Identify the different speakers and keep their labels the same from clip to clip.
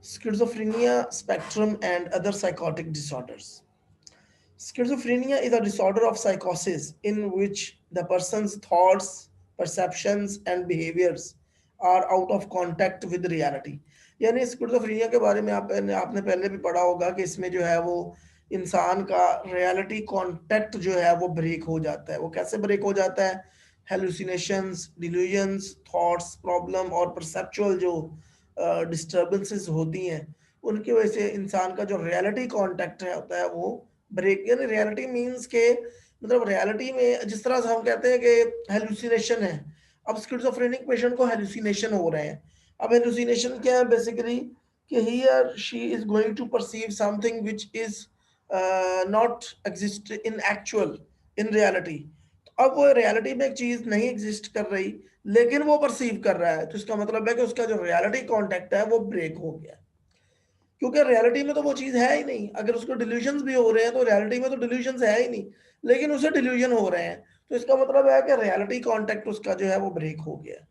Speaker 1: Schizophrenia spectrum and other psychotic disorders. Schizophrenia is a disorder of psychosis in which the person's thoughts, perceptions, and behaviors are out of contact with reality. यानी schizophrenia के बारे में आपने पहले भी पढ़ा होगा कि इसमें जो है वो इंसान का रियलिटी कांटेक्ट जो है वो ब्रेक हो जाता है। वो कैसे ब्रेक हो जाता है? हेलुसिनेशंस, डिल्यूजन्स, थॉट्स, प्रॉब्लम और परसेप्चुअल जो डिस्टर्बेंसेस होती हैं, उनकी वजह से इंसान का जो रियलिटी कांटेक्ट है होता है वो ब्रेक, यानी रियलिटी मीन्स के मतलब रियलिटी में जिस तरह से हम कहते हैं कि हेलुसिनेशन है, अब स्किज़ोफ्रेनिक पेशेंट को हेलुसिनेशन हो रहे हैं। अब हेलुसिनेशन क्या है बेसिकली? कि ही और she is going to perceive something which is not exist in actual, in reality. अब वो रियलिटी में एक चीज नहीं एग्जिस्ट कर रही, लेकिन वो परसीव कर रहा है, तो इसका मतलब है कि उसका जो रियलिटी कांटेक्ट है वो ब्रेक हो गया, क्योंकि रियलिटी में तो वो चीज है ही नहीं। अगर उसको डिल्यूजन्स भी हो रहे हैं तो रियलिटी में तो डिल्यूजन्स है ही नहीं, लेकिन उसे डिल्यूजन हो रहे हैं, तो इसका मतलब है कि रियलिटी कांटेक्ट उसका जो है वो ब्रेक हो गया।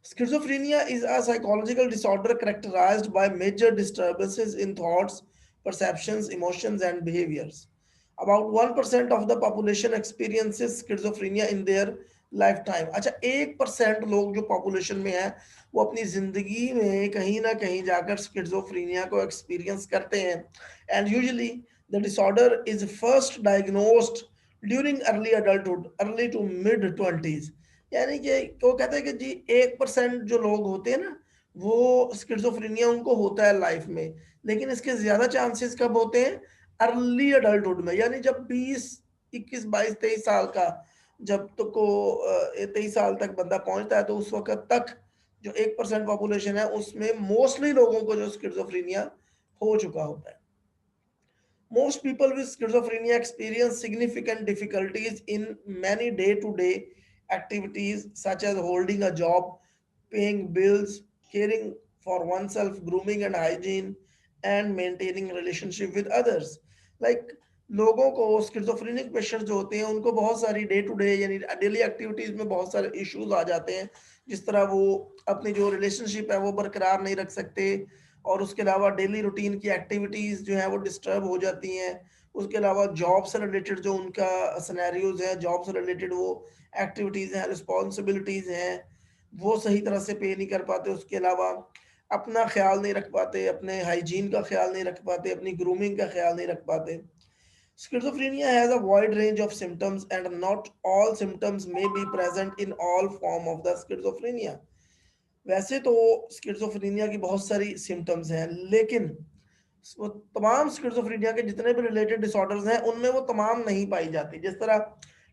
Speaker 1: Schizophrenia is a psychological disorder characterized by major disturbances in thoughts, perceptions, emotions, and behaviors. About 1% of the population experiences schizophrenia in their lifetime. अच्छा, 1% लोग जो पॉपुलेशन में है वो अपनी जिंदगी में कहीं ना कहीं जाकर स्किज़ोफ्रेनिया को एक्सपीरियंस करते हैं। And usually the disorder is first diagnosed during early adulthood, early to mid twenties. यानी कि वो कहते हैं कि जी 1% जो लोग होते हैं ना, वो स्किज़ोफ्रेनिया उनको होता है लाइफ में, लेकिन इसके ज्यादा चांसेस कब होते हैं? अर्ली अडल्टहुड में, यानी जब 20, 21, 22, 23 साल का, जब तक को 23 साल तक बंदा पहुंचता है, तो उस वक्त तक जो 1% पॉपुलेशन है उसमें मोस्टली लोगों को जो स्किज़ोफ्रेनिया हो चुका होता है। Most people with schizophrenia experience significant difficulties in many day to day activities, such as holding a job, paying bills, caring for oneself, grooming and hygiene, and maintaining relationship with others. Like लोगों को schizophrenic patient जो होते हैं उनको बहुत सारी day to day यानी daily activities में बहुत सारे इश्यूज आ जाते हैं। जिस तरह वो अपनी जो रिलेशनशिप है वो बरकरार नहीं रख सकते, और उसके अलावा डेली रूटीन की एक्टिविटीज जो है वो डिस्टर्ब हो जाती हैं। उसके अलावा जॉब से रिलेटेड जो उनका सिनेरियोज है, जॉब से रिलेटेड वो एक्टिविटीज हैं, रिस्पॉन्सिबिलिटीज हैं, वो सही तरह से पे नहीं कर पाते। उसके अलावा अपना ख्याल नहीं रख पाते, अपने हाइजीन का ख्याल नहीं रख पाते, अपनी ग्रूमिंग का ख्याल नहीं रख पाते। Schizophrenia has a wide range of symptoms and not all symptoms may be present in all form of the schizophrenia. वैसे तो स्किज़ोफ्रेनिया की बहुत सारी सिम्टम्स हैं, लेकिन वो तमाम स्किज़ोफ्रेनिया के जितने भी रिलेटेड डिसऑर्डर्स हैं उनमें वो तमाम नहीं पाई जाती। जिस तरह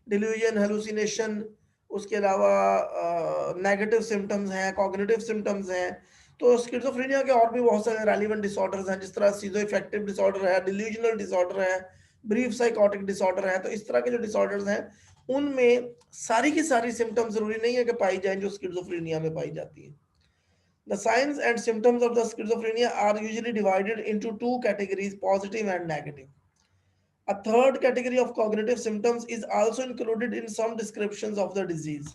Speaker 1: डिल्यूजन, हेलुसिनेशन, उसके अलावा नेगेटिव सिम्टम्स हैं, कॉग्निटिव सिम्टम्स हैं। तो स्किज़ोफ्रेनिया के और भी बहुत सारे रेलिवेंट डिसऑर्डर्स हैं, जिस तरह सीजो इफेक्टिव डिसऑर्डर है, डिल्यूजनल डिसऑर्डर है, ब्रीफ साइकोटिक डिसऑर्डर है। तो इस तरह के जो डिसऑर्डर्स हैं उनमें सारी की सारी सिम्टम्स जरूरी नहीं है कि पाई जाएं जो स्किज़ोफ्रेनिया में पाई जाती है। The signs and symptoms of the schizophrenia are usually divided into two categories, positive and negative. A third category of cognitive symptoms is also included in some descriptions of the disease.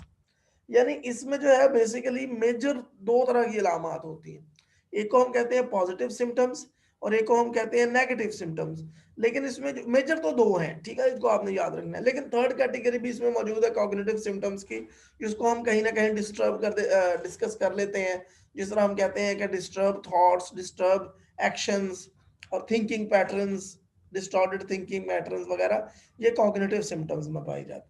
Speaker 1: यानी इसमें जो है basically major दो तरह की अलामात होती हैं। एक को हम कहते हैं पॉजिटिव सिम्टम्स और एक को हम कहते हैं नेगेटिव सिम्टम्स। लेकिन इसमें मेजर तो दो हैं, ठीक है, इसको आपने याद रखना है। लेकिन थर्ड कैटेगरी भी इसमें मौजूद है कॉग्निटिव सिम्टम्स की, जिसको हम कहीं ना कहीं डिस्कस कर लेते हैं। जिस तरह हम कहते हैं कि डिस्टर्ब थॉट्स, डिस्टर्ब एक्शंस और thinking patterns, distorted thinking patterns वगैरह, ये कॉग्निटिव सिम्टम्स में पाई जाती है।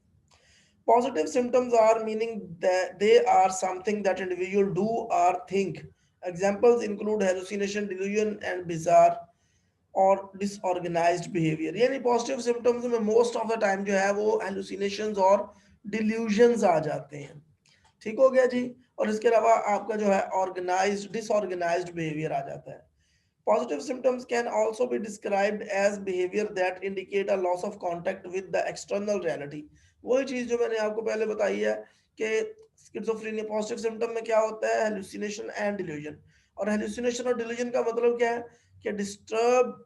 Speaker 1: Positive symptoms are meaning that they are something that individual do or think. Examples include hallucination, delusion, and bizarre और डिसऑर्गेनाइज्ड बिहेवियर। यानी positive symptoms में most of the time जो है वो हेलुसिनेशंस और डिल्यूजन्स आ जाते हैं। ठीक हो गया जी। और इसके अलावा आपका जो है ऑर्गेनाइज्ड डिसऑर्गेनाइज्ड बिहेवियर आ जाता है। Positive symptoms can also be described as behavior that indicate a loss of contact with the external reality. वही चीज जो मैंने आपको पहले बताई है कि स्किज़ोफ्रेनिया पॉजिटिव सिम्टम में क्या होता है? Hallucination and delusion. और हेलुसिनेशन और डिल्यूजन का मतलब क्या है? कि डिस्टर्ब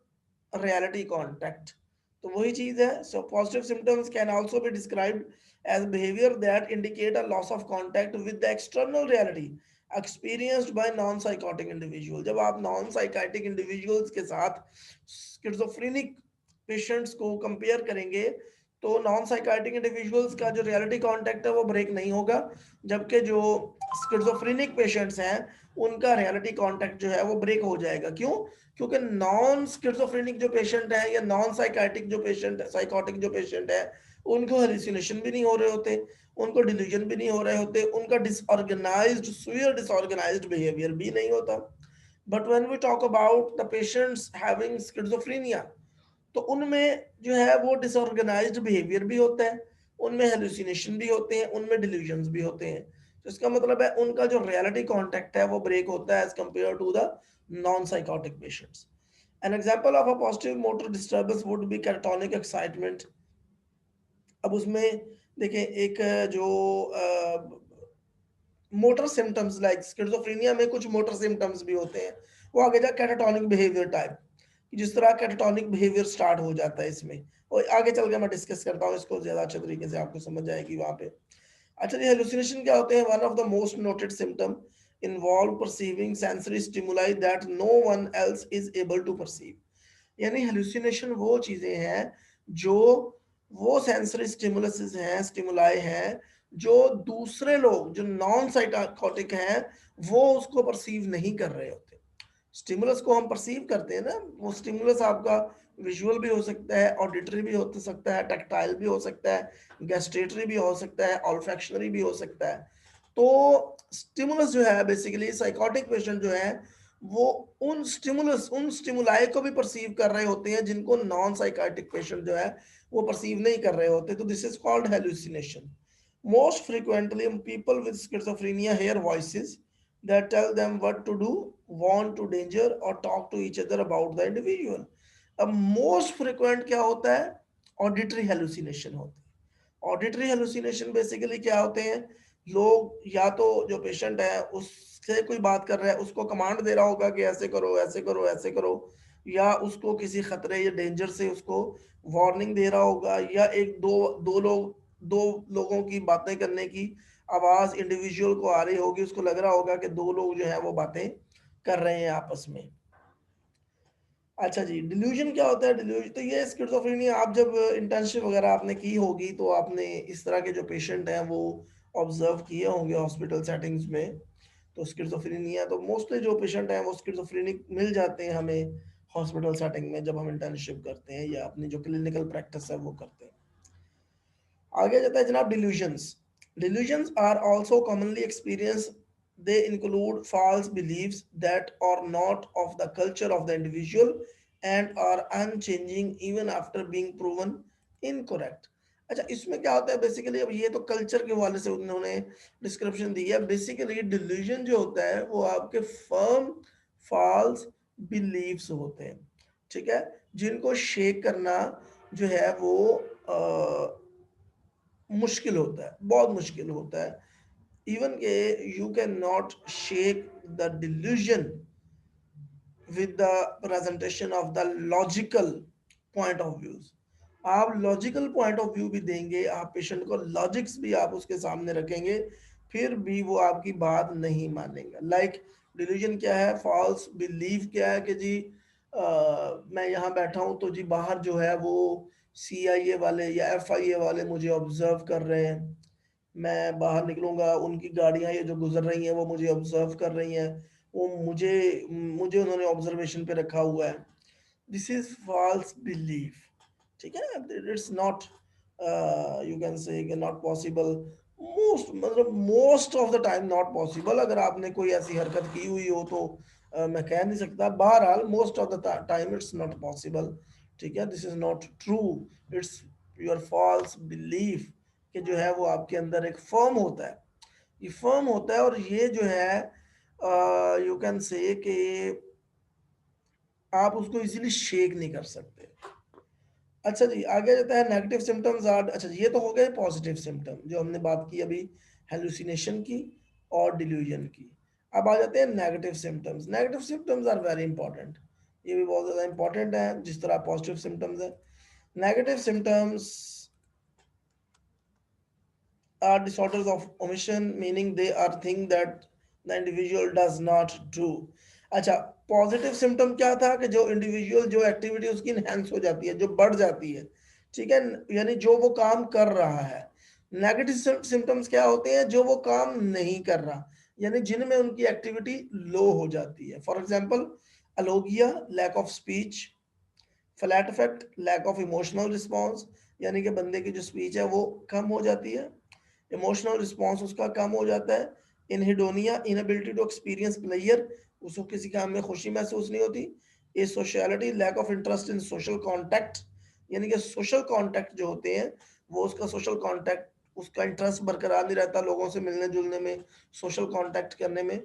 Speaker 1: रियलिटी कांटेक्ट। तो वही चीज है। So positive symptoms can also be described as behavior that indicate a loss of contact with the external reality. Experienced bye non psychotic individual. जब आप नॉन साइकाइटिक इंडिविजुअल्स के साथ स्किज़ोफ्रेनिक पेशेंट्स को compare करेंगे तो नॉन साइकाइटिक इंडिविजुअल्स का जो reality contact है वो ब्रेक नहीं होगा, जबकि जो स्किज़ोफ्रेनिक पेशेंट्स हैं उनका रियलिटी कांटेक्ट जो है वो ब्रेक हो जाएगा। क्यों? क्योंकि नॉन स्किज़ोफ्रेनिक जो पेशेंट है या नॉन साइकाइटिक जो पेशेंट साइकोटिक जो पेशेंट है उनको हेलुसिनेशन भी नहीं हो रहे होते, उनको डिल्यूजन भी नहीं हो रहे होते, उनका डिसऑर्गेनाइज्ड सुयर डिसऑर्गेनाइज्ड बिहेवियर भी नहीं होता। But when we talk about the patients having schizophrenia तो उनमें जो है वो डिसऑर्गेनाइज्ड बिहेवियर भी होता है, उनमें हेलुसिनेशन भी होते हैं, उनमें डिल्यूजन्स भी होते हैं। तो इसका मतलब है उनका जो रियलिटी कांटेक्ट है वो ब्रेक होता है as compare to the non psychotic patients. An example of a positive motor disturbance would be catatonic excitement। अब उसमें देखें एक जो मोटर सिम्टम्स लाइक स्किज़ोफ्रेनिया में कुछ मोटर सिम्टम्स भी होते हैं, वो आगे जा कैटाटोनिक बिहेवियर टाइप, जिस तरह कैटाटोनिक बिहेवियर स्टार्ट हो जाता है इसमें, और आगे चल के मैं डिस्कस करता हूँ इसको ज़्यादा अच्छे तरीके से आपको समझ आएगी वहाँ पे। अच्छा जी, हेलुसिनेशन क्या होते हैं? One of the most noted symptom involve perceiving sensory stimuli that no one else is able to perceive. यानी हेलुसिनेशन वो चीजें हैं जो वो सेंसरी स्टिमुलस हैं, स्टिमुलाई हैं जो दूसरे लोग जो नॉन साइकोटिक हैं वो उसको परसीव नहीं कर रहे होते। स्टिमुलस को हम परसीव करते हैं ना, वो स्टिमुलस आपका विजुअल भी हो सकता है, ऑडिटरी भी हो सकता है, टैक्टाइल भी हो सकता है, गैस्ट्रेटरी भी हो सकता है, ऑल्फैक्शनरी भी हो सकता है। तो स्टिमुलस जो है बेसिकली साइकोटिक पेशेंट जो है वो उन स्टिमुलाई को भी परसीव कर रहे होते हैं जिनको नॉन साइकाइटिक पेशेंट जो है वो परसीव नहीं कर रहे होते। तो this is called hallucination. Most frequently people with schizophrenia hear voices that tell them what to do, warn to danger or talk to each other about the individual। अब most frequent क्या होता है? Auditory hallucination होते हैं। Auditory hallucination basically क्या होते हैं? लोग या तो जो पेशेंट है उससे कोई बात कर रहा है, उसको कमांड दे रहा होगा कि ऐसे करो ऐसे करो ऐसे करो, या उसको किसी खतरे या डेंजर से उसको वार्निंग दे रहा होगा, या एक दो दो लोगों की बातें करने की आवाज इंडिविजुअल को आ रही होगी, उसको लग रहा होगा कि दो लोग जो है वो बातें कर रहे हैं आपस में। अच्छा जी, डिल्यूजन क्या होता है? डिल्यूजन तो ये स्किज़ोफ्रेनिया, आप जब इंटर्नशिप वगैरह आपने की होगी तो आपने इस तरह के जो पेशेंट हैं वो ऑब्जर्व किए होंगे हॉस्पिटल सेटिंग्स में। तो स्किज़ोफ्रेनिया तो मोस्टली जो पेशेंट हैं वो स्किज़ोफ्रेनिक मिल जाते हैं हमें हॉस्पिटल सेटिंग में जब हम इंटर्नशिप करते हैं या अपनी जो क्लिनिकल प्रैक्टिस है वो करते हैं। आगे जाता है जनाब delusions. Delusions are also commonly experience. They include false beliefs that are not of the culture of the individual and are unchanging even after being proven incorrect। अच्छा, इसमें क्या होता है बेसिकली? अब ये तो कल्चर के हवाले से उन्होंने डिस्क्रिप्शन दी है। बेसिकली डिल्यूजन जो होता है वो आपके फर्म फॉल्स बिलीव्स होते हैं, ठीक है, जिनको शेक करना जो है वो मुश्किल होता है, बहुत मुश्किल होता है। इवन के you can not shake the delusion with the presentation of the logical point of views। आप लॉजिकल पॉइंट ऑफ व्यू भी देंगे, आप पेशेंट को लॉजिक्स भी आप उसके सामने रखेंगे, फिर भी वो आपकी बात नहीं मानेगा। लाइक डिल्यूजन क्या है? फॉल्स बिलीफ क्या है कि जी मैं यहाँ बैठा हूँ तो जी बाहर जो है वो CIA वाले या FIA वाले मुझे ऑब्जर्व कर रहे हैं, मैं बाहर निकलूंगा उनकी गाड़ियां ये जो गुजर रही हैं वो मुझे ऑब्जर्व कर रही हैं, वो मुझे मुझे उन्होंने ऑब्जर्वेशन पे रखा हुआ है। दिस इज फॉल्स बिलीफ, ठीक है। It's not, you can say not possible. Most मतलब most of the time not possible. अगर आपने कोई ऐसी हरकत की हुई हो तो मैं कह नहीं सकता। बहरहाल most of the time it's not possible, ठीक है। This is not true, it's your false belief कि जो है वो आपके अंदर एक फर्म होता है, ये फर्म होता है, और ये जो है यू कैन से कि आप उसको इजीली शेक नहीं कर सकते। अच्छा जी, आगे जाता है नेगेटिव सिम्टम्स आर। अच्छा जी, ये तो हो गए पॉजिटिव सिम्टम जो हमने बात की अभी हेलुसिनेशन की और डिल्यूजन की। अब आ जाते हैं negative symptoms. Negative symptoms are very important, ये भी बहुत ज़्यादा इंपॉर्टेंट है जिस तरह पॉजिटिव सिम्टम्स है। Negative symptoms are disorders of omission, meaning they are things that the individual does not do. अच्छा, पॉजिटिव सिम्टम क्या था कि जो इंडिविजुअल जो एक्टिविटी उसकी इनहेंस हो जाती है, जो बढ़ जाती है, ठीक है, यानी जो वो काम कर रहा है। नेगेटिव सिम्टम्स क्या होते हैं, जो वो काम नहीं कर रहा, यानी जिनमें उनकी एक्टिविटी लो हो जाती है। For example, alogia, lack of speech. Flat affect, lack of emotional response, यानी कि बंदे की जो स्पीच है वो कम हो जाती है, इमोशनल रिस्पॉन्स उसका कम हो जाता है। Anhedonia, inability to experience pleasure, उसको किसी काम में खुशी महसूस नहीं होती। Asociality, lack of interest in social contact, यानी कि सोशल कॉन्टैक्ट जो होते हैं वो उसका सोशल कॉन्टैक्ट, उसका इंटरेस्ट बरकरार नहीं रहता लोगों से मिलने जुलने में, सोशल कॉन्टैक्ट करने में।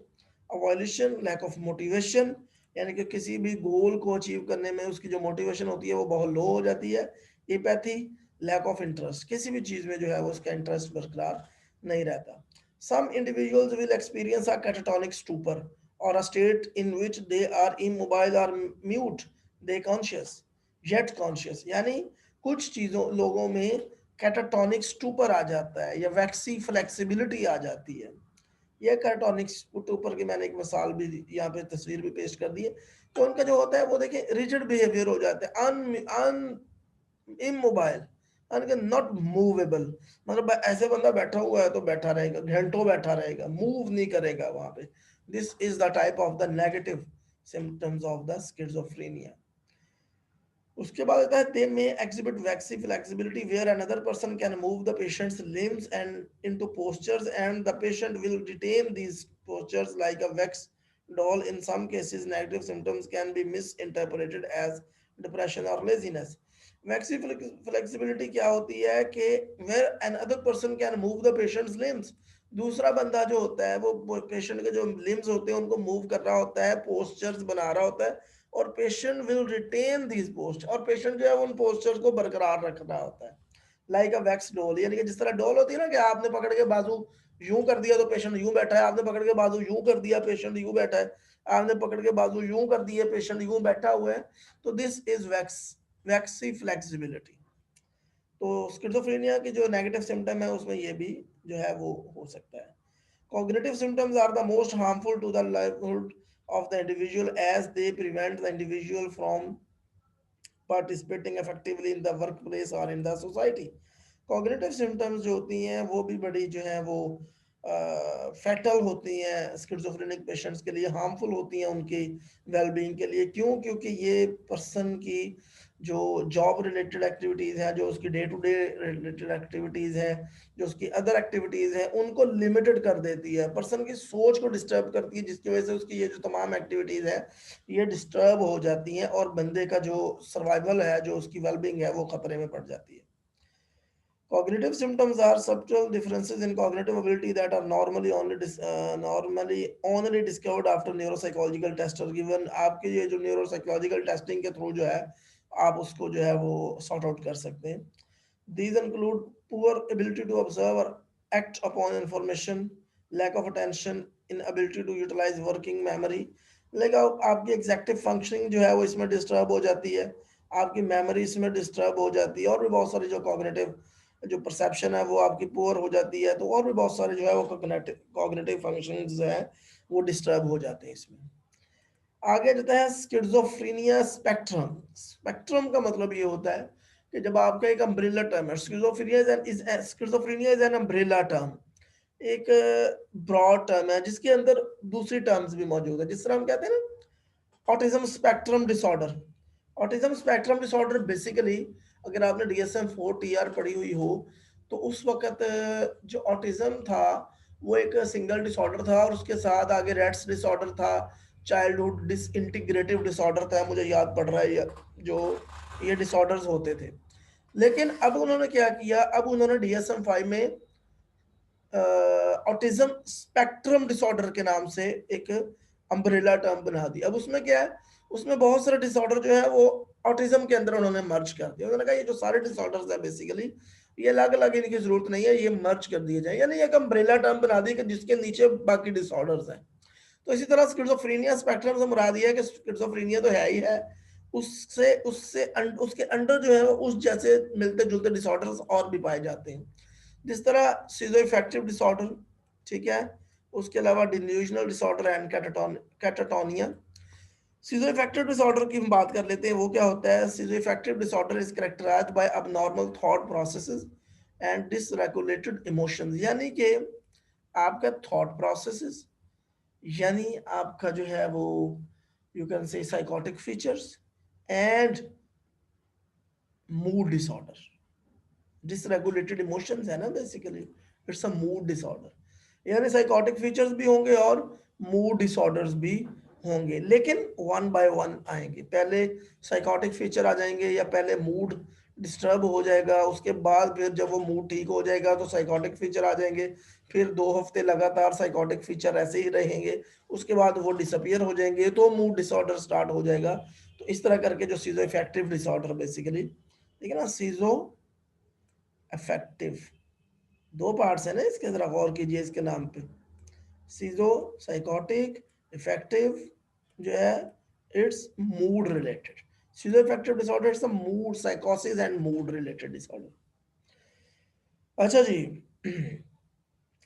Speaker 1: अवॉल्यूशन, लैक ऑफ मोटिवेशन, यानी कि किसी भी गोल को अचीव करने में उसकी जो मोटिवेशन होती है वो बहुत लो हो जाती है। एपैथी, लैक ऑफ इंटरेस्ट, किसी भी चीज में जो है वो उसका इंटरेस्ट बरकरार नहीं रहता। Some individuals will experience a catatonic stupor or a state in which they are immobile or mute, they conscious yet conscious, यानी कुछ चीजों लोगों में कैटाटोनिक स्टूपर आ जाता है या वैक्सी फ्लेक्सिबिलिटी आ जाती है। ये कार्टोनिक्स ऊपर की मैंने एक मिसाल भी यहाँ पे तस्वीर भी पेश कर दी है। तो उनका जो होता है वो देखिए रिजिड बिहेवियर हो जाते हैं, अन इमोबाइल, नॉट मूवेबल, मतलब ऐसे बंदा बैठा हुआ है तो बैठा रहेगा, घंटों बैठा रहेगा, मूव नहीं करेगा वहां पे। This is the type of the negative symptoms of the schizophrenia. उसके बाद आता है they may exhibit waxy flexibility where another person can move the patient's limbs and into postures and the patient will retain these postures like a wax doll. In some cases negative symptoms can be misinterpreted as depression or laziness. Waxy flexibility क्या होती है कि where another person can move the patient's limbs, दूसरा बंदा जो होता है वो पेशेंट के जो लिम्स होते हैं उनको मूव कर रहा होता है, पोस्चर्स बना रहा होता है, और patient will retain these post, और पेशेंट जो है उन पोस्चर्स को बरकरार रख रहा होता है। लाइक अ वैक्स डॉल, यानी कि जिस तरह डॉल होती है ना कि आपने पकड़ के बाजू यूं कर दिया तो पेशेंट यूं बैठा है, आपने पकड़ के बाजू यूं कर दिया पेशेंट यूं बैठा है, आपने पकड़ के बाजू यूं कर दिया पेशेंट यूं बैठा हुआ है। तो दिस इज वैक्सी फ्लेक्सिबिलिटी। तो स्किज़ोफ्रेनिया की जो नेगेटिव सिम्टम है उसमें ये भी जो है वो हो सकता है। Cognitive symptoms are the most harmful to the livelihood of the individual as they prevent the individual from participating effectively in the workplace or in the society. Cognitive symptoms जो होती हैं वो भी बड़ी जो है वो फैटल होती हैं स्किज़ोफ्रेनिक पेशेंट्स के लिए, हार्मफुल होती हैं उनकी वेलबींग के लिए। क्यों? क्योंकि ये पर्सन की जो जॉब रिलेटेड एक्टिविटीज़ हैं, जो उसकी day to day related activities हैं, जो उसकी अदर एक्टिविटीज़ हैं, उनको लिमिटेड कर देती है, पर्सन की सोच को डिस्टर्ब करती है, जिसकी वजह से उसकी ये जो तमाम एक्टिविटीज़ है ये डिस्टर्ब हो जाती हैं और बंदे का जो सर्वाइवल है, जो उसकी वेलबींग है, वो खतरे में पड़ जाती है। Cognitive symptoms are subtle differences in cognitive ability that are normally only discovered after neuropsychological test और given आपके ये जो न्यूरोसाइकोलॉजिकल टेस्टिंग के थ्रू जो है आप उसको जो है वो सॉर्ट आउट कर सकते हैं। These include poor ability to observe or act upon information, lack of attention, inability to utilize working memory, like आपकी एग्जेक्टिव फंक्शनिंग जो है वो इसमें डिस्टर्ब हो जाती है, आपकी मेमोरी इसमें डिस्टर्ब हो जाती है, और भी बहुत सारी जो कॉग्निटिव जो परसेप्शन है वो आपकी पुअर हो जाती है, तो और भी बहुत सारे जो है वो कॉग्निटिव फंक्शंस जो है वो डिस्टर्ब हो जाते हैं इसमें। आगे जाता है स्किज़ोफ्रेनिया स्पेक्ट्रम। स्पेक्ट्रम का मतलब ये होता है कि जब आपका एक अम्ब्रेला टर्म है, schizophrenia is an umbrella term, एक ब्रॉड टर्म है जिसके अंदर दूसरी टर्म्स भी मौजूद है, जिस तरह हम कहते हैं ना autism spectrum disorder. Autism spectrum disorder basically अगर आपने डीएसएम 4 टीआर पढ़ी हुई हो तो उस वक्त जो ऑटिज्म था वो एक सिंगल डिसऑर्डर था, और उसके साथ आगे रेट्स डिसऑर्डर था, चाइल्डहुड डिसइंटीग्रेटिव डिसऑर्डर था, मुझे याद पड़ रहा है जो ये डिसऑर्डर्स होते थे। लेकिन अब उन्होंने क्या किया, अब उन्होंने डीएसएम 5 में ऑटिज्म स्पेक्ट्रम डिसऑर्डर के नाम से एक अम्ब्रेला टर्म बना दी। अब उसमें क्या है, उसमें बहुत सारे डिसऑर्डर जो है वो ऑटिज्म के अंदर उन्होंने मर्ज कर दिया। उन्होंने कहा ये जो सारे डिसऑर्डर्स है बेसिकली ये अलग अलग, इनकी जरूरत नहीं है, ये मर्ज कर दिए जाए, यानी एक अम्ब्रेला टर्म बना दी कि जिसके नीचे बाकी डिसऑर्डर्स हैं। तो इसी तरह स्किज़ोफ्रेनिया स्पेक्ट्रम से मुराद ये है कि स्किज़ोफ्रेनिया तो है ही है, उससे उससे उसके अंडर जो है उस जैसे मिलते जुलते डिसऑर्डर्स और भी पाए जाते हैं, जिस तरह सीजो इफेक्टिव डिसऑर्डर, ठीक है, उसके अलावा delusional disorder and catatonia. Schizoaffective disorder की हम बात कर लेते हैं। वो क्या होता है? Schizoaffective disorder is characterized by abnormal thought processes and dysregulated emotions. यानी कि आपका थॉट प्रोसेसेस, यानी आपका जो है वो यू कैन से psychotic features and mood disorder, dysregulated emotions है ना basically, it's a mood disorder. यानी साइकोटिक फीचर्स भी होंगे और मूड डिसऑर्डर्स भी होंगे, लेकिन वन बाय वन आएंगे। पहले साइकोटिक फीचर आ जाएंगे या पहले मूड डिस्टर्ब हो जाएगा, उसके बाद फिर जब वो मूड ठीक हो जाएगा तो साइकोटिक फीचर आ जाएंगे। फिर 2 हफ्ते लगातार साइकोटिक फीचर ऐसे ही रहेंगे, उसके बाद वो डिसअपियर हो जाएंगे तो मूड डिसऑर्डर स्टार्ट हो जाएगा। तो इस तरह करके जो सीजो इफेक्टिव डिसऑर्डर बेसिकली, ठीक है ना, सीजो अफेक्टिव, दो पार्ट्स है ना इसके, जरा गौर कीजिए इसके नाम पे। सीजो साइकोटिक, इफेक्टिव जो है it's mood related. Schizoaffective disorder it's a mood साइकोसिस एंड मूड रिलेटेड डिसऑर्डर। अच्छा जी,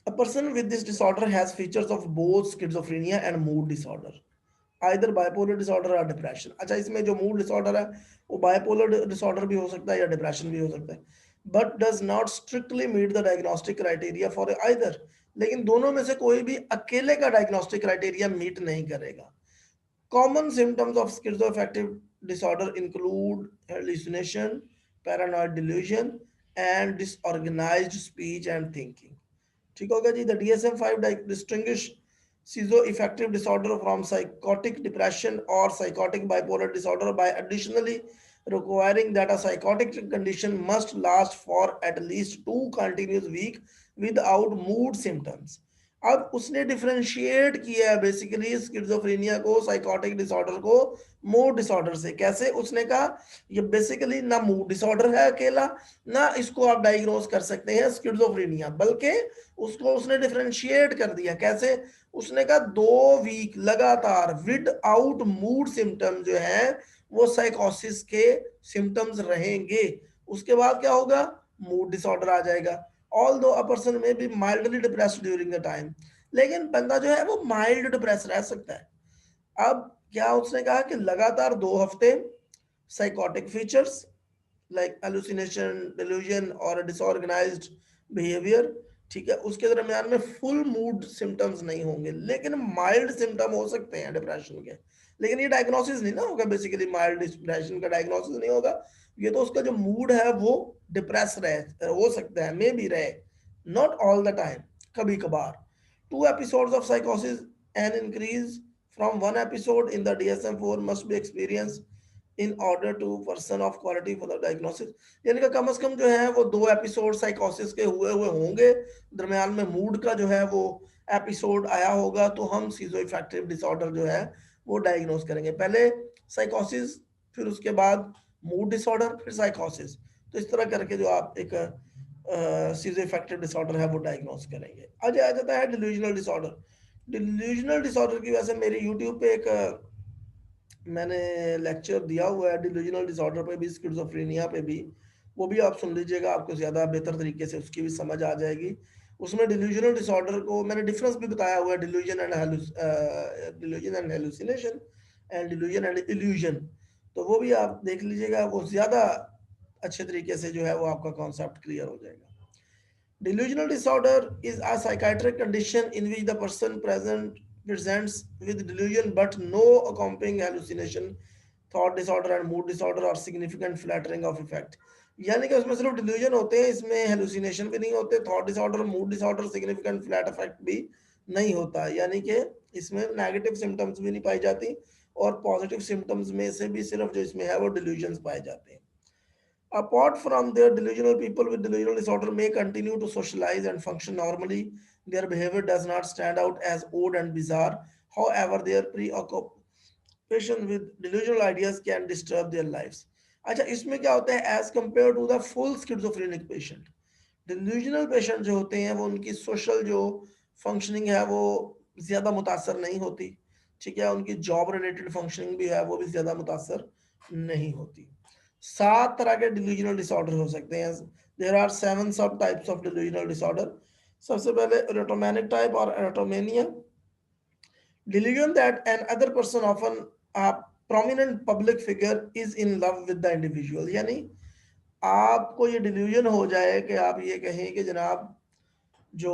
Speaker 1: a person with this disorder has features of both schizophrenia and mood disorder, either bipolar disorder और depression. अच्छा, इसमें जो mood disorder है वो bipolar disorder भी हो सकता है या डिप्रेशन भी हो सकता है, but does not strictly meet the diagnostic criteria for either. लेकिन दोनों में से कोई भी अकेले का डायग्नोस्टिक क्राइटेरिया मीट नहीं करेगा। Common symptoms of schizoaffective disorder include hallucination, paranoid delusion and disorganized speech and thinking। ठीक होगा जी। The DSM-5 distinguish schizoaffective disorder from psychotic depression or psychotic bipolar disorder by additionally requiring that a psychotic condition must last for at least 2 continuous weeks without mood symptoms। अब उसने differentiate किया है basically schizophrenia को, psychotic disorder को mood disorder से। कैसे? उसने कहा ये बेसिकली ना मूड डिसऑर्डर है अकेला, ना इसको आप डायग्नोज कर सकते हैं स्किज़ोफ्रेनिया, बल्कि उसको उसने डिफरेंशिएट कर दिया। कैसे? उसने कहा 2 वीक लगातार विद आउट मूड सिम्टम जो है वो साइकोसिस के सिम्टम्स रहेंगे। उसके बाद क्या होगा? मूड डिसऑर्डर आ जाएगा। Although a person may be mildly depressed during the time, लेकिन बंदा जो है वो माइल्ड डिप्रेस रह सकता है। अब क्या उसने कहा कि लगातार 2 हफ्ते psychotic features like hallucination, delusion और डिसऑर्गेनाइज्ड बिहेवियर, ठीक है, उसके दरमियान में फुल मूड सिम्टम्स नहीं होंगे, लेकिन माइल्ड सिम्टम हो सकते हैं डिप्रेशन के। लेकिन ये डायग्नोसिस नहीं ना होगा, बेसिकली माइल्ड डिप्रेशन का डायग्नोसिस नहीं होगा। ये तो उसका जो मूड है वो डिप्रेस रहे, हो सकता है, मे बी रहे, नॉट ऑल द टाइम, कभी कभार। 2 episodes of psychosis and increase from 1 episode in the DSM-4 must be experienced in order to person of quality for the diagnosis. यानी कि कम से कम जो है वो 2 एपिसोड साइकोसिस के हुए हुए होंगे, दरमियान में मूड का जो है वो एपिसोड आया होगा, तो हम सीजोइफेक्टिव डिसऑर्डर जो है वो डायग्नोस करेंगे। पहले साइकोसिस, फिर उसके बाद मूड डिसऑर्डर, फिर साइकोसिस। तो इस तरह करके जो आप एक सीजोइफेक्टिव डिसऑर्डर है वो डायग्नोस करेंगे। आज आ जाता है डिल्यूजनल डिसऑर्डर। डिल्यूजनल डिसऑर्डर की वजह से मेरी यूट्यूब पे एक मैंने लेक्चर दिया हुआ है डिल्यूजनल डिसऑर्डर पे भी, स्किज़ोफ्रेनिया पे भी, वो भी आप सुन लीजिएगा, आपको ज़्यादा बेहतर तरीके से उसकी भी समझ आ जाएगी। उसमें डिल्यूजनल डिसऑर्डर को मैंने डिफरेंस भी बताया हुआ है, delusion and hallucination and delusion and illusion. तो वो भी आप देख लीजिएगा, वो ज़्यादा अच्छे तरीके से जो है वो आपका कॉन्सेप्ट क्लियर हो जाएगा। Delusional disorder is a psychiatric condition in which the person presents with delusion but no accompanying hallucination, thought disorder and mood disorder or significant flattering of effect। यानी कि उसमें सिर्फ डिल्यूजन होते हैं, इसमें हेलुसिनेशन भी नहीं होते, thought disorder, mood disorder, significant flat effect भी नहीं होता। यानी कि इसमें नेगेटिव सिम्टम्स भी नहीं पाई जाती और पॉजिटिव सिम्टम्स में से भी सिर्फ जो इसमें है वो डिल्यूजन पाए जाते हैं। Apart from their delusional, people with delusional disorder may continue to socialize and function normally. Their behavior does not stand out as odd and bizarre. However, their preoccupation with delusional ideas can disturb their lives। अच्छा, इसमें क्या होता है? As compare to the full schizophrenic patient, delusional patient जो होते हैं वो उनकी सोशल जो फंक्शनिंग है वो ज़्यादा मुतासर नहीं होती, ठीक है, उनकी जॉब रिलेटेड फंक्शनिंग भी है वो भी ज़्यादा मुतासर नहीं होती। 7 तरह के डिल्यूजनल डिसऑर्डर हो सकते हैं। देयर आर 7 सब टाइप्स ऑफ डिल्यूजनल डिसऑर्डर। सबसे पहले एरोटोमेनिक टाइप और एरोटोमेनिया, delusion that an other person, often a prominent public figure, is in love with the individual. यानी आपको ये डिल्यूजन हो जाए कि आप ये कहें कि जनाब जो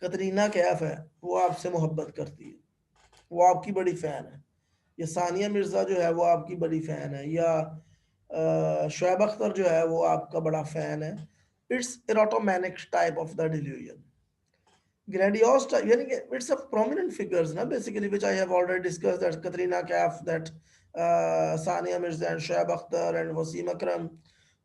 Speaker 1: कतरीना कैफ है वो आपसे मोहब्बत करती है, वो आपकी बड़ी फैन है, या सानिया मिर्जा जो है वो आपकी बड़ी फैन है, या शोएब अख्तर जो है वो आपका बड़ा फैन है. It's erotomanic type of the delusion. Grandiose type, yani it's a prominent figures, na, basically, which I have already discussed, that Katrina Kaif, that Sania Mirza and Shoaib Akhtar and Wasim Akram.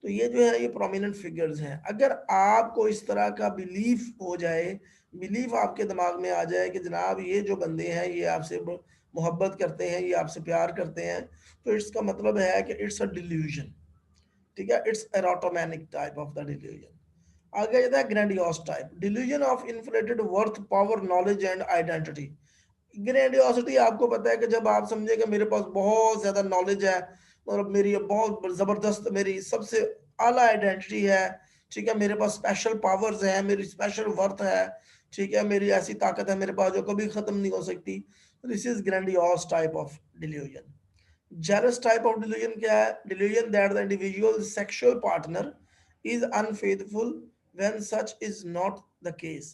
Speaker 1: तो ये जो है ये prominent figures हैं. अगर आपको इस तरह का बिलीफ हो जाए, बिलीफ आपके दिमाग में आ जाए कि जनाब ये जो बंदे हैं ये आपसे मोहब्बत करते हैं, ये आपसे प्यार करते हैं, तो इसका मतलब है कि इट्स अ डिल्यूजन. ठीक है, it's erotomanic type of the delusion. आगे जाता है grandiose type, delusion of inflated worth, power, knowledge and identity. Grandiosity आपको पता है कि जब आप समझे कि मेरे पास बहुत ज्यादा नॉलेज है, मतलब मेरी बहुत जबरदस्त, मेरी सबसे आला आइडेंटिटी है, ठीक है, मेरे पास स्पेशल पावर्स है, मेरी स्पेशल वर्थ है, ठीक है, मेरी ऐसी ताकत है मेरे पास जो कभी खत्म नहीं हो सकती. This is grandiose type of delusion. Jealous type of delusion क्या है? Delusion that the individual's sexual partner is unfaithful when such is not the case.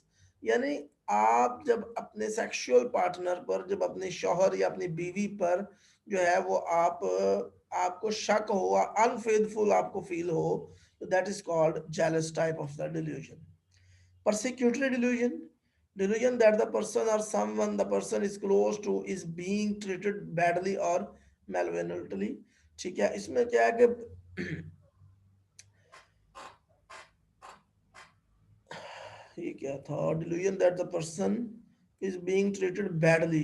Speaker 1: यानी आप जब अपने सेक्सुअल पार्टनर पर, जब अपने शौहर या अपनी बीवी पर जो है वो आपको शक हो, अनफेथफुल आपको फील हो, तो that is called jealous type of the delusion. Persecutory delusion, delusion that the person or someone the person is close to is being treated badly or malevolently. ठीक है, इसमें क्या है कि ये क्या था, delusion that the person is being treated badly.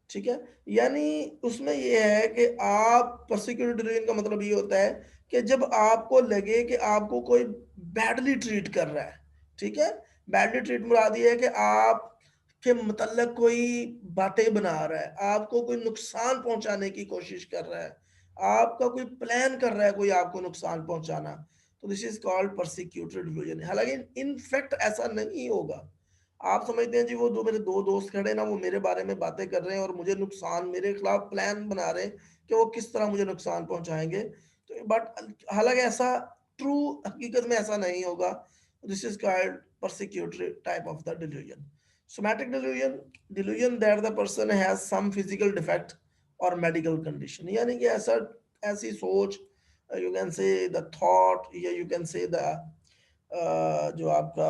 Speaker 1: ठीक है, यानी उसमें ये है कि आप परसिक्यूटेड डिलीजन का मतलब ये होता है कि जब आपको लगे कि आपको कोई बैडली ट्रीट कर रहा है. ठीक है, बैडली ट्रीट मुराद ये है कि आप के मतलब कोई बातें बना रहा है, आपको कोई नुकसान पहुंचाने की कोशिश कर रहा है, आपका कोई प्लान कर रहा है कोई आपको नुकसान पहुंचाना, तो this is called persecuted delusion. हालांकि इन फैक्ट ऐसा नहीं होगा. आप समझते हैं जी वो जो मेरे दो दोस्त खड़े ना वो मेरे बारे में बातें कर रहे हैं और मुझे नुकसान, मेरे खिलाफ प्लान बना रहे हैं कि वो किस तरह मुझे नुकसान पहुंचाएंगे, तो बट हालांकि ऐसा ट्रू हकीकत में ऐसा नहीं होगा. This is called persecutory type of the delusion. Somatic delusion, delusion that the person has some physical defect or medical condition. यानी कि ऐसा, ऐसी सोच, you can say the thought, या you can say the जो आपका,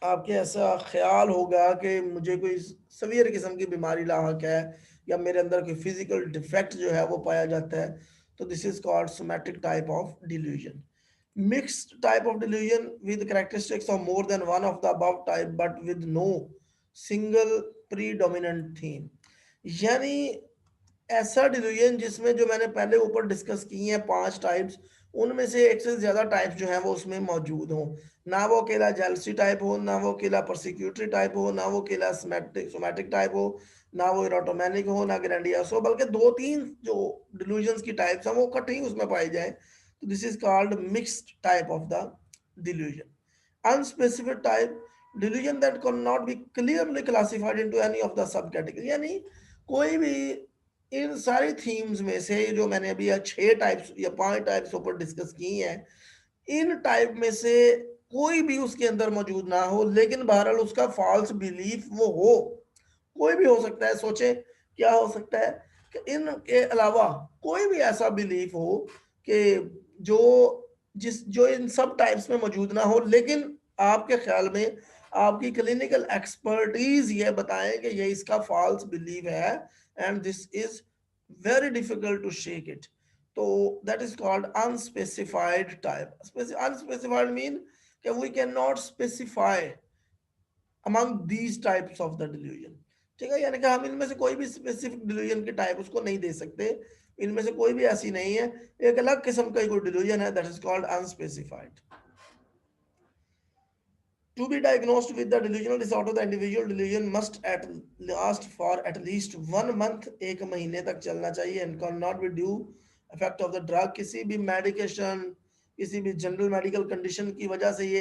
Speaker 1: आपके ऐसा ख्याल होगा कि मुझे कोई सवियर किस्म की बीमारी लाक है, या मेरे अंदर कोई फिजिकल डिफेक्ट जो है वो पाया जाता है, तो this is called somatic type of delusion. Mixed type of delusion with characteristics of more than one of the above type but with no single predominant theme. यानी ऐसा डिवीजन जिसमें जो मैंने पहले ऊपर डिस्कस की हैं 5 टाइप्स, उनमें से एक से ज्यादा टाइप्स जो हैं वो उसमें मौजूद हों. ना वो अकेला जेलसी टाइप हो, ना वो अकेला प्रोसिक्यूटरी टाइप हो, ना वो अकेला सोमैटिक टाइप हो, ना वो इरोटोमेनिक हो, ना ग्रैंडियस हो, बल्कि 2-3 जो डिल्यूजन्स की टाइप्स हैं वो इकट्ठे ही उसमें पाई जाए, तो this is called mixed type of the delusion. Unspecific type, delusion that can not be clearly classified into any of the sub category. यानी कोई भी इन सारी थीम्स में से जो मैंने अभी 6 टाइप्स या 5 टाइप्स ऊपर डिस्कस की हैं, इन टाइप में से कोई भी उसके अंदर मौजूद ना हो, लेकिन बहरहाल उसका फॉल्स बिलीफ वो हो. कोई भी हो सकता है. सोचे क्या हो सकता है कि इनके अलावा कोई भी ऐसा बिलीफ हो कि जो जो इन सब टाइप्स में मौजूद ना हो, लेकिन आपके ख्याल में आपकी क्लिनिकल एक्सपर्टीज ये बताएं कि ये इसका फॉल्स बिलीव है, and this is very difficult to shake it. So that is called unspecified type. Unspecified mean that we cannot specify among these types of the delusion. ठीक है, यानी कि हम इनमें से कोई भी स्पेसिफिक डिल्यूजन की टाइप उसको नहीं दे सकते. इनमें से कोई भी ऐसी नहीं है, एक अलग किस्म का कोई डिल्यूजन है, that is called unspecified. To be diagnosed with the delusional disorder, the individual delusion must at last for at least 1 month, 1 महीने तक चलना चाहिए, and cannot be due effect of the drug. किसी भी मेडिकेशन, किसी भी general medical condition की वजह से ये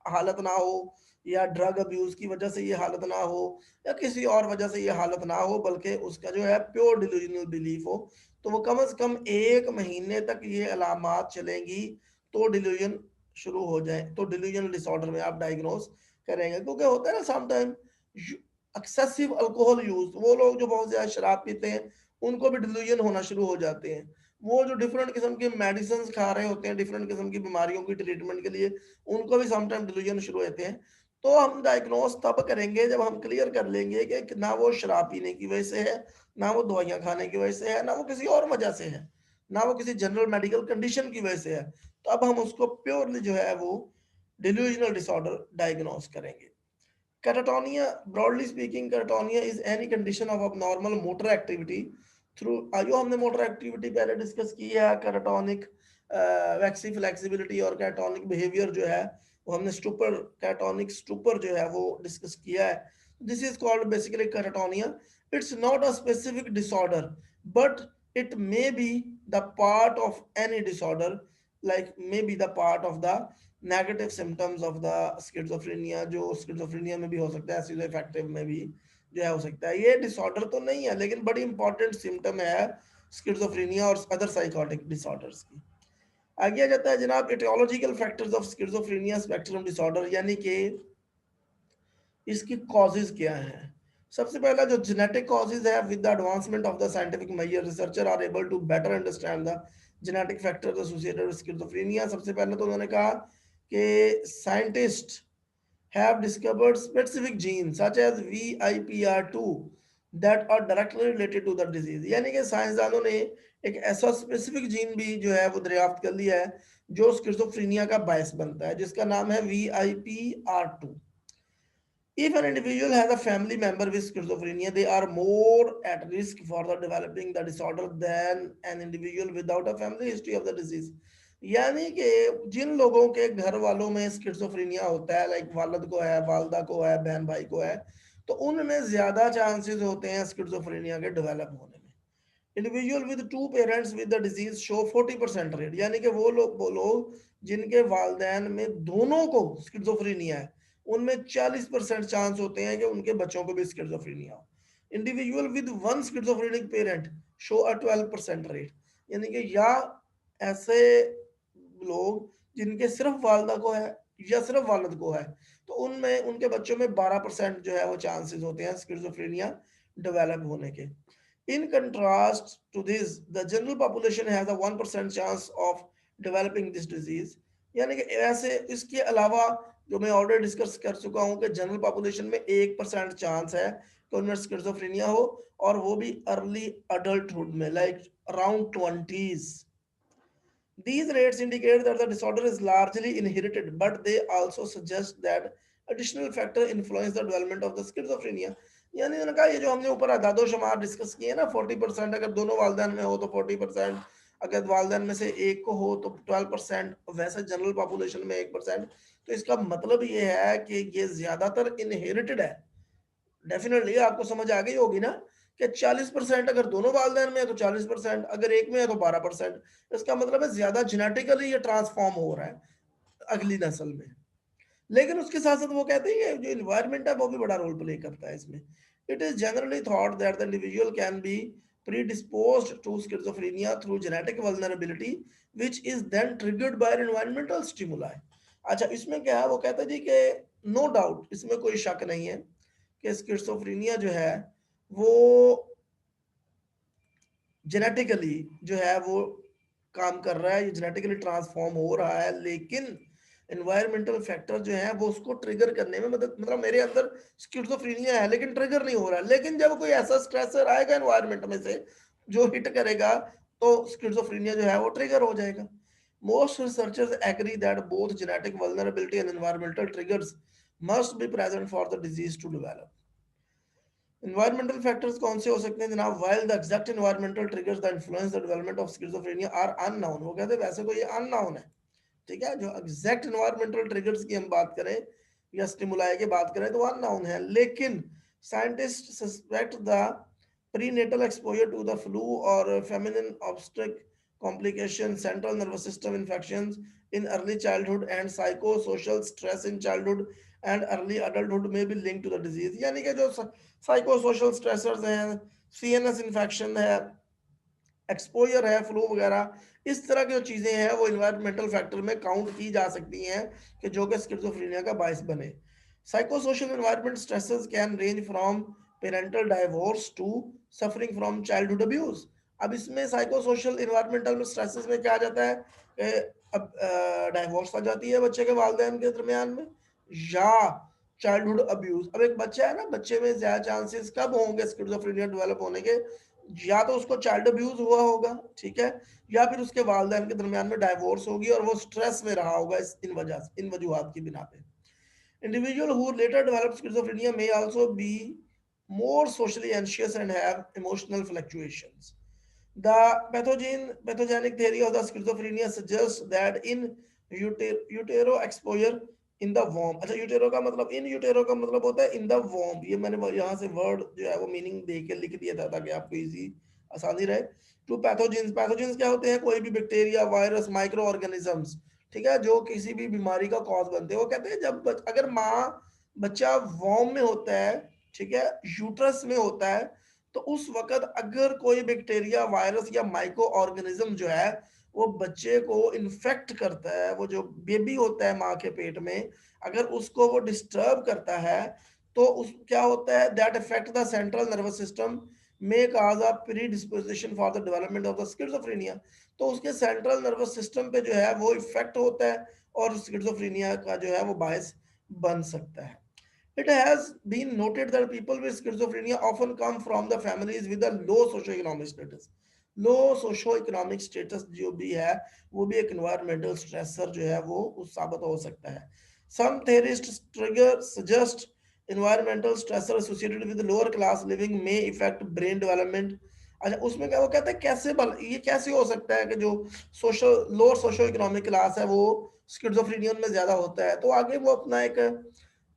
Speaker 1: हालत ना हो, या ड्रग अब्यूज की वजह से ये हालत ना हो, या किसी और वजह से ये हालत ना हो, बल्कि उसका जो है प्योर डिल्यूजनल बिलीफ हो, तो वो कम से कम 1 महीने तक ये अलामात चलेंगी, तो डिल्यूजन शुरू हो जाए, तो डिल्यूजनल डिसऑर्डर में आप डायग्नोस करेंगे। क्योंकि होता है ना समटाइम एक्सेसिव अल्कोहल यूज, वो लोग जो बहुत ज्यादा शराब पीते हैं उनको भी डिल्यूजन होना शुरू हो जाते हैं। वो जो डिफरेंट किस्म के मेडिसिन खा रहे होते हैं डिफरेंट किस्म की बीमारियों की ट्रीटमेंट के लिए, उनको भी समटाइम डिल्यूजन शुरू होते हैं। तो हम डायग्नोस तब करेंगे जब हम क्लियर कर लेंगे कि ना वो शराब पीने की वजह से है, ना वो दवाइयाँ खाने की वजह से है, ना वो किसी और वजह से है, ना वो किसी जनरल मेडिकल कंडीशन की वजह से है। तो अब हम उसको प्योरली जो है वो डिल्यूजनल डिसऑर्डर डायग्नोस करेंगे। Catatonia, broadly speaking, catatonia is any condition of abnormal motor activity through जो हमने मोटर एक्टिविटी पहले डिस्कस की है, कैटाटोनिक वैक्सी फ्लेक्सिबिलिटी और कैटाटोनिक बिहेवियर जो है वो हमने स्टूपर कैटाटोनिक स्टूपर जो है वो डिस्कस किया है। This is called basically catatonia. It's not a specific disorder, but it may be the part of any disorder, like may be the part of the negative symptoms of the schizophrenia, जो schizophrenia में भी हो सकता है, स्किज़ोअफेक्टिव में भी जो है हो सकता है। ये डिसऑर्डर तो नहीं है, लेकिन बड़ी इंपॉर्टेंट सिम्टम है स्किज़ोफ्रेनिया और अदर साइकोटिक डिसऑर्डर्स की। आगे आ जाता है जनाब etiological factors of schizophrenia spectrum disorder, यानी कि इसकी कॉजेज क्या हैं। सबसे पहला जो जेनेटिक कॉजेज है, with the advancement of the scientific major researcher are able to better understand the genetic factors associated with schizophrenia. सबसे पहले तो उन्होंने कहा कि scientist have discovered specific genes such as VIPR2 that are directly related to the disease। यानी कि साइंसदानों ने एक ऐसा स्पेसिफिक जीन भी जो है वो दरियाफ्त कर लिया है जो स्किज़ोफ्रेनिया का बायस बनता है, जिसका नाम है VIPR2। If an individual has a family member with schizophrenia, they are more at risk for the developing the disorder than an individual without a family history of the disease। यानी कि जिन लोगों के घर वालों में स्किज़ोफ्रेनिया होता है, like वालिद को है, वालदा को है, बहन भाई को है, तो उनमें ज्यादा चांसेस होते हैं स्किज़ोफ्रेनिया के डेवलप होने में। Individual with two parents with the disease show 40% rate, यानी कि वो लोग जिनके वालदैन में दोनों को स्किज़ोफ्रेनिया है, उनमें 40% चांस होते हैं कि उनके बच्चों को भी स्किज़ोफ्रेनिया हो। Individual with one schizophrenic parent show a 12% rate, यानी कि या ऐसे लोग जिनके सिर्फ वालदा को है या सिर्फ वालिद को है, तो उनमें उनके बच्चों में 12% जो है वो चांसेस होते हैं स्किज़ोफ्रेनिया डेवलप होने के। In contrast to this, the general population has a 1% chance of developing this disease। यानी कि ऐसे इसके अलावा जो मैं ऑलरेडी डिस्कस कर चुका हूं कि जनरल पॉपुलेशन में 1% चांस है कि उनमें स्किज़ोफ्रेनिया हो, और वो भी अर्ली अडल्टहुड में, like around 20s। These rates indicate that the disorder is largely inherited, but they also suggest that additional factor influence the development of the schizophrenia। यानी उन्होंने कहा ये जो हमने ऊपर अदादो शुमार डिस्कस किए ना, 40%, अगर दोनों वालदैन में हो तो 40%, अगर वालदैन में से एक को हो तो 12%, वैसे जनरल पॉपुलेशन में 1%। तो इसका मतलब ये है कि ये ज्यादातर इनहेरिटेड है। डेफिनेटली आपको समझ आ गई होगी ना कि 40% अगर दोनों वालदैन में है तो 40%, अगर एक में है तो 12%। इसका मतलब है ज्यादा जेनेटिकली ये ट्रांसफॉर्म हो रहा है अगली नस्ल में। लेकिन उसके साथ साथ वो कहते हैं कि जो इन्वायरमेंट है वो भी बड़ा रोल प्ले करता है इसमें। It is generally thought that the individual can be predisposed to schizophrenia through genetic vulnerability which is then triggered by environmental stimuli। अच्छा, इसमें क्या है, वो कहता है जी कि नो डाउट, इसमें कोई शक नहीं है कि स्किज़ोफ्रेनिया जो है वो जेनेटिकली जो है वो काम कर रहा है, ये जेनेटिकली ट्रांसफॉर्म हो रहा है, लेकिन एनवायरमेंटल फैक्टर जो है वो उसको ट्रिगर करने में मदद, मतलब मेरे अंदर स्किज़ोफ्रेनिया है लेकिन ट्रिगर नहीं हो रहा, लेकिन जब कोई ऐसा स्ट्रेसर आएगा एनवायरमेंट में से जो हिट करेगा, तो स्किज़ोफ्रेनिया जो है वो ट्रिगर हो जाएगा। Most researchers agree that both genetic vulnerability and environmental triggers must be present for the disease to develop. Environmental factors कौन से हो सकते हैं जनाब? While the exact environmental triggers that influence the development of schizophrenia are unknown। वो कहते हैं वैसे कोई अननोन है, ठीक है। जो एग्जैक्ट environmental triggers की हम बात करें या स्टिमुलाई की बात करें तो अननोन है, लेकिन scientist suspect the prenatal exposure to the flu or feminine obstetric complications, central nervous system infections in early childhood, and psychosocial stress in childhood and early adulthood may be linked to the disease. यानी कि जो psychosocial stressors हैं, CNS infection है, exposure है, flu वगैरह, इस तरह की जो चीजें हैं वो इन्वायरमेंटल फैक्टर में काउंट की जा सकती हैं कि जो कि स्किज़ोफ्रेनिया का बायस बने. Psychosocial environment stresses can range from parental divorce to suffering from childhood abuse. अब इसमें साइकोसोशल इन्वायरमेंटल में स्ट्रेसेस में क्या आ जाता है कि अब डाइवोर्स आ जाती है बच्चे के वालिदैन के दरमियान में, या चाइल्डहुड अब्यूज. अब एक बच्चा है ना, बच्चे में ज्यादा चांसेस कब होंगे स्किज़ोफ्रेनिया डेवलप होने के, या तो उसको चाइल्ड अब्यूज हुआ होगा, ठीक है, या फिर उसके वालिदैन के दरमियान में डाइवोर्स होगी और वो स्ट्रेस में रहा होगा इन वजह से, इन वजूहात की बिना पे. Individual who letter develop schizophrenia may also be more socially anxious and have emotional fluctuations. The pathogenic theory of the schizophrenia suggests that in utero exposure in the womb. अच्छा, यूटेरो का मतलब, इन यूटेरो का मतलब होता है इन द वॉम्ब. ये मैंने यहाँ से वर्ड जो है वो मीनिंग दे के लिख दिया था ताकि आपको इजी आसानी रहे. टू पैथोजेंस, पैथोजेंस क्या होते हैं? कोई भी बैक्टीरिया, वायरस, माइक्रो ऑर्गेनिजम्स, ठीक है, जो किसी भी बीमारी का कॉज बनते हैं. वो कहते हैं जब अगर माँ बच्चा वॉम्ब में होता है, ठीक है, यूट्रस में होता है, तो उस वक्त अगर कोई बैक्टीरिया, वायरस या माइक्रो ऑर्गेनिज्म जो है वो बच्चे को इन्फेक्ट करता है, वो जो बेबी होता है माँ के पेट में, अगर उसको वो डिस्टर्ब करता है, तो उस क्या होता है, that affect the central nervous system may cause a pre disposition for the development of the schizophrenia. तो उसके सेंट्रल नर्वस सिस्टम पे जो है वो इफेक्ट होता है और स्किज़ोफ्रेनिया का जो है वो बायस बन सकता है. It has been noted that people with schizophrenia often come from the families with a low socioeconomic status. Low socio economic status जो भी है वो भी एक इन्वायरमेंटल स्ट्रेसर जो है वो उस साबित हो सकता है. सम theorists trigger suggest environmental stressor associated with lower class living may affect brain development. अच्छा, उसमें क्या वो कहता है कैसे ये कैसे हो सकता है कि जो social lower socio economic class है वो स्किज़ोफ्रेनिया में ज्यादा होता है. तो आगे वो अपना एक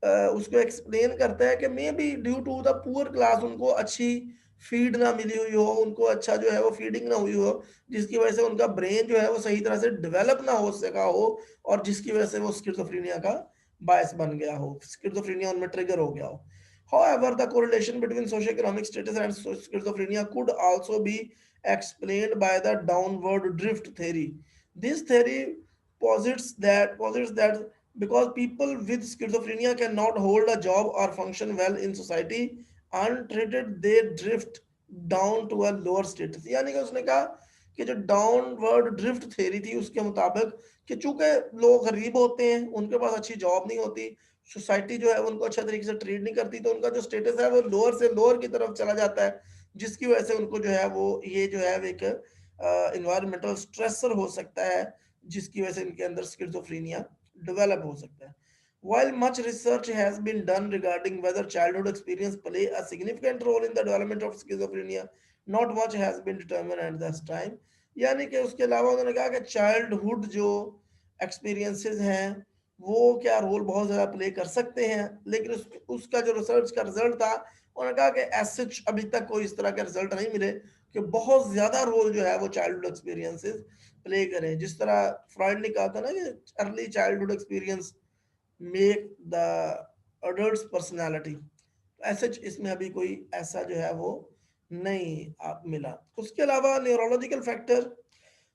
Speaker 1: उसको एक्सप्लेन करता है कि may be due to the poor class, उनको अच्छी फीड ना मिली हुई हो, उनको अच्छा जो है वो फीडिंग ना हुई हो, जिसकी वजह से उनका ब्रेन जो है वो सही तरह से डेवलप ना हो सका हो, और जिसकी वजह से वो स्किज़ोफ्रेनिया का बायस बन गया हो, स्किज़ोफ्रेनिया उनमें ट्रिगर हो गया हो. However, the correlation between socioeconomic status and schizophrenia could also be explained by the downward drift theory. This theory posits that because people with schizophrenia cannot hold a job or function well in society, untreated they drift down to a lower status. यानी कि उसने कहा कि जो downward drift theory थी उसके मुताबिक कि चूंकि लोग गरीब होते हैं, उनके पास अच्छी जॉब नहीं होती, सोसाइटी जो है उनको अच्छा तरीके से ट्रीट नहीं करती, तो उनका जो स्टेटस है वो लोअर से लोअर की तरफ चला जाता है, जिसकी वजह से उनको जो है वो ये जो है एक इन्वायरमेंटल स्ट्रेसर हो सकता है, जिसकी वजह से इनके अंदर स्किज़ोफ्रेनिया डेवलप हो सकता है. While much research has been done regarding whether childhood experience play a significant role in the development of schizophrenia, not much has been determined at this time. यानी कि उसके अलावा उन्होंने कहा कि चाइल्डहुड जो एक्सपीरियंसेस हैं वो क्या रोल बहुत ज़्यादा प्ले कर सकते हैं, लेकिन उसका जो रिसर्च का रिजल्ट था, उन्होंने कहा कि ऐसे अभी तक कोई इस तरह के रिजल्ट नहीं मिले कि बहुत ज़्यादा रोल जो है वो चाइल्डहुड एक्सपीरियंसेस प्ले करें. जिस तरह फ्रॉइड ने कहा था ना कि early childhood experience make the adult personality, ऐसे इसमें अभी कोई ऐसा जो है वो नहीं आप मिला. उसके अलावा neurological factor,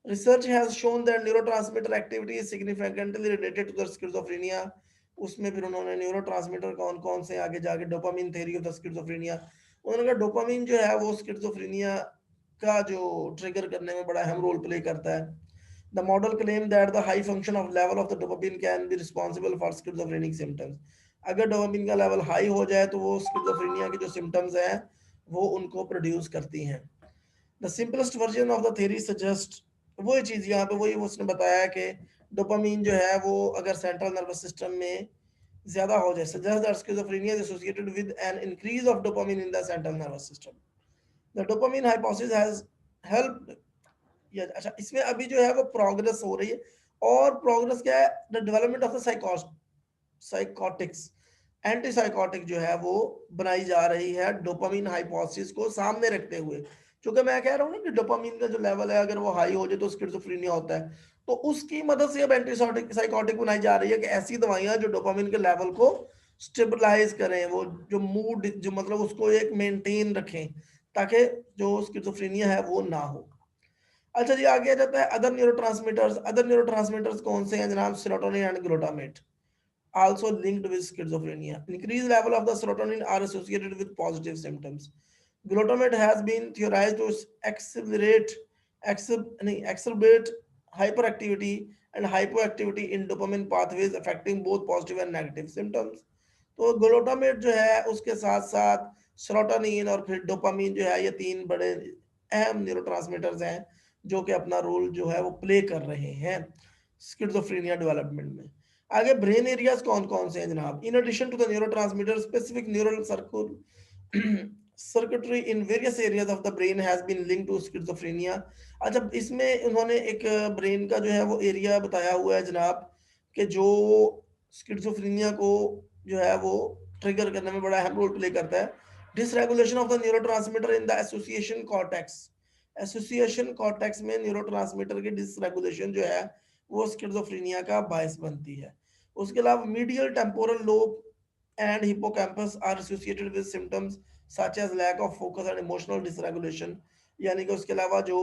Speaker 1: research has shown that neurotransmitter activity is significantly related to the schizophrenia. उसमें फिर उन्होंने न्यूरो ट्रांसमीटर कौन कौन से आगे जाके dopamine theory of the schizophrenia, उन्होंने कहा डोपामिन जो है वो स्किज़ोफ्रेनिया का जो ट्रिगर करने में बड़ा अहम रोल प्ले करता है. The model claimed that the high function of level of the dopamine can be responsible for schizophrenic symptoms. अगर डोपामिन का लेवल हाई हो जाए तो वो स्किज़ोफ्रेनिया के जो सिम्टम्स हैं वो उनको प्रोड्यूस करती हैं. The simplest version of the theory suggest, वही चीज़ यहाँ पे वही उसने बताया कि डोपामिन जो है वो अगर सेंट्रल नर्वस सिस्टम में ज्यादा हो जाए, suggest that schizophrenia is associated with an increase of dopamine in the central nervous system. The dopamine hypothesis has helped. या अच्छा, इसमें अभी जो है वो प्रोग्रेस हो रही है, और प्रोग्रेस क्या है, the development of the psychotics, anti psychotic जो है वो बनाई जा रही है डोपामिन हाइपोथेसिस को सामने रखते हुए, क्योंकि मैं कह रहा हूँ ना कि डोपामिन का जो लेवल है अगर वो हाई हो जाए तो स्किज़ोफ्रेनिया होता है। तो उसकी मदद से अब एंटी साइकोटिक बनाई जा रही है कि ऐसी दवाइयाँ जो डोपामिन के लेवल को स्टेबलाइज करें, वो जो मूड जो मतलब उसको एक मेंटेन रखें, ताकि जो स्किज़ोफ्रेनिया है वो ना हो। अच्छा जी, आगे आ जाता है अदर न्यूरोट्रांसमीटर्स। अदर न्यूरोट्रांसमीटर्स कौन से हैं जनाब? Serotonin and glutamate, also linked with schizophrenia. Increased level of the serotonin are associated with positive symptoms. Glutamate has been theorized to exacerbate hyperactivity and hypoactivity in dopamine pathways, affecting both positive and negative symptoms. तो glutamate जो है उसके साथ साथ serotonin और फिर dopamine जो है, ये तीन बड़े अहम न्यूरोट्रांसमीटर्स हैं जो कि अपना रोल जो है वो प्ले कर रहे हैं स्किज़ोफ्रेनिया डेवलपमेंट में। आगे ब्रेन एरियाज कौन कौन से हैं जनाब? In addition to the neurotransmitter, specific neural circuit circuitry in various areas of the brain has been linked to schizophrenia. अच्छा, इसमें उन्होंने एक ब्रेन का जो है वो एरिया बताया हुआ है जनाब, कि जो स्किज़ोफ्रेनिया को जो है वो ट्रिगर करने में बड़ा अहम रोल प्ले करता है। Dysregulation of the neurotransmitter in the association cortex. Association cortex में न्यूरोट्रांसमीटर की डिसरेगुलेशन जो है वो स्किज़ोफ्रेनिया का बायस बनती है। उसके अलावा medial temporal lobe and hippocampus are associated with symptoms such as lack of focus and emotional dysregulation। यानी कि उसके अलावा जो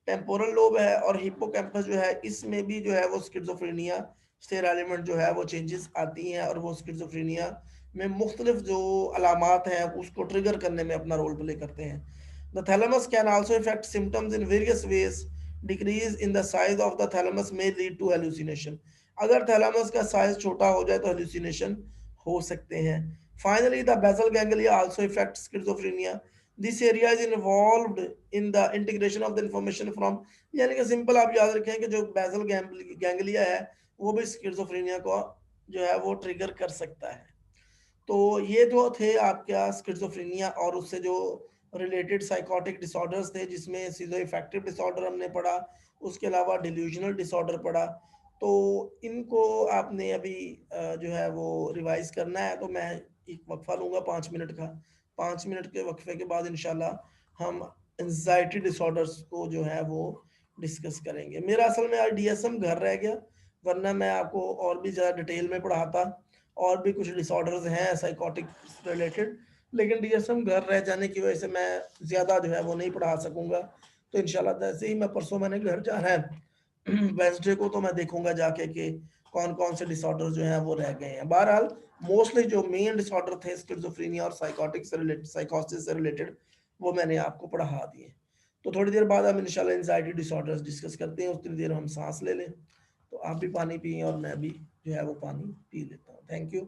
Speaker 1: टेम्पोरल लोब है और हिप्पोकैम्पस जो है, इसमें भी जो है वो स्किज़ोफ्रेनिया से एलिमेंट जो है वो चेंजेस आती हैं और वो स्किज़ोफ्रेनिया में मुख्तलिफ जो अलामात हैं उसको ट्रिगर करने में अपना रोल प्ले करते हैं। The thalamus can also affect symptoms in various ways. Decrease in the size of the thalamus में लीड टू हेलुसिनेशन। अगर थैलेमस का साइज छोटा हो जाए तो हेलुसिनेशन हो सकते हैं। Finally the basal ganglia also affect schizophrenia. This area is involved in the integration of the information from, यानी कि सिंपल आप याद रखें कि जो बेसल गैंग्लिया है वो भी स्किज़ोफ्रेनिया को जो है वो ट्रिगर कर सकता है। तो ये जो थे आपका स्किज़ोफ्रेनिया और उससे जो रिलेटेड साइकोटिक डिसऑर्डर्स थे, जिसमें सिज़ोअफेक्टिव डिसऑर्डर हमने पढ़ा, उसके अलावा डिल्यूजनल डिसऑर्डर पढ़ा। तो इनको आपने अभी जो है वो रिवाइज़ करना है, तो मैं एक वक़्फ़ा लूँगा 5 मिनट का। 5 मिनट के वक़्फ़े के बाद इंशाल्लाह हम एंग्ज़ायटी डिसऑर्डर्स को जो है वो डिस्कस करेंगे। मेरा असल में आज डीएसएम घर रह गया, वरना मैं आपको और भी ज़्यादा डिटेल में पढ़ाता। और भी कुछ डिसऑर्डर्स हैं साइकोटिक रिलेटेड, लेकिन डीएसएम घर रह जाने की वजह से मैं ज़्यादा जो है वो नहीं पढ़ा सकूंगा। तो इंशाल्लाह जैसे ही मैं परसों मैंने घर जाना है वेंसडे को, तो मैं देखूंगा जाके कि कौन कौन से डिसऑर्डर जो हैं वो रह गए हैं। बहरहाल मोस्टली जो मेन डिसऑर्डर थे स्किज़ोफ्रेनिया और साइकोटिक से रिलेटेड, साइकोसिस से रिलेटेड, वो मैंने आपको पढ़ा दिए। तो थोड़ी देर बाद हम इंशाल्लाह एंजाइटी डिसऑर्डर्स डिस्कस करते हैं, उतनी देर हम सांस ले लें। तो आप भी पानी पिए और मैं भी जो है वो पानी पी लेता हूँ। Thank you.